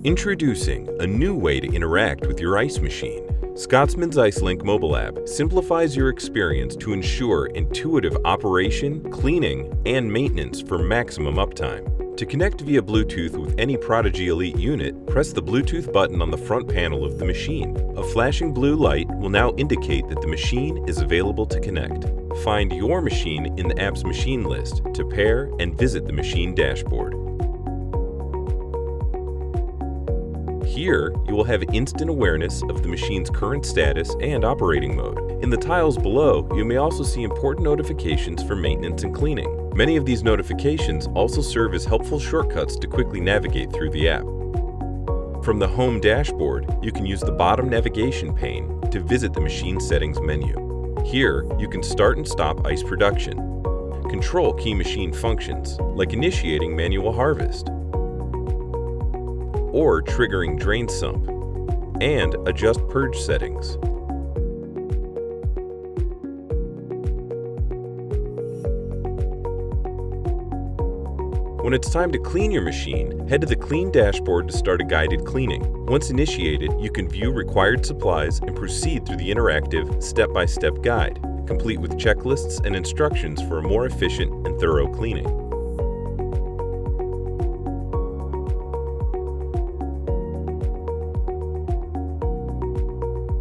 Introducing a new way to interact with your ice machine. Scotsman's ICELINQ mobile app simplifies your experience to ensure intuitive operation, cleaning, and maintenance for maximum uptime. To connect via Bluetooth with any Prodigy Elite unit, press the Bluetooth button on the front panel of the machine. A flashing blue light will now indicate that the machine is available to connect. Find your machine in the app's machine list to pair and visit the machine dashboard. Here, you will have instant awareness of the machine's current status and operating mode. In the tiles below, you may also see important notifications for maintenance and cleaning. Many of these notifications also serve as helpful shortcuts to quickly navigate through the app. From the Home dashboard, you can use the bottom navigation pane to visit the machine settings menu. Here, you can start and stop ice production, control key machine functions like initiating manual harvest, or triggering drain sump, and adjust purge settings. When it's time to clean your machine, head to the Clean dashboard to start a guided cleaning. Once initiated, you can view required supplies and proceed through the interactive step-by-step guide, complete with checklists and instructions for a more efficient and thorough cleaning.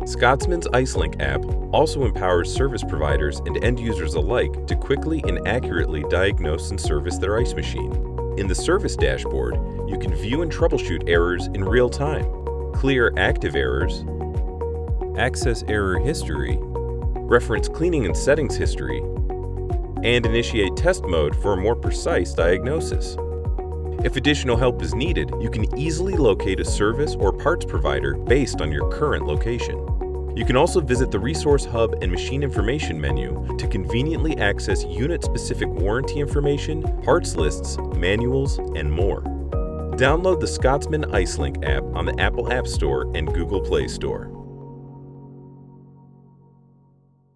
Scotsman's ICELINQ app also empowers service providers and end users alike to quickly and accurately diagnose and service their ice machine. In the Service dashboard, you can view and troubleshoot errors in real time, clear active errors, access error history, reference cleaning and settings history, and initiate test mode for a more precise diagnosis. If additional help is needed, you can easily locate a service or parts provider based on your current location. You can also visit the Resource Hub and Machine Information menu to conveniently access unit-specific warranty information, parts lists, manuals, and more. Download the Scotsman ICELINQ app on the Apple App Store and Google Play Store.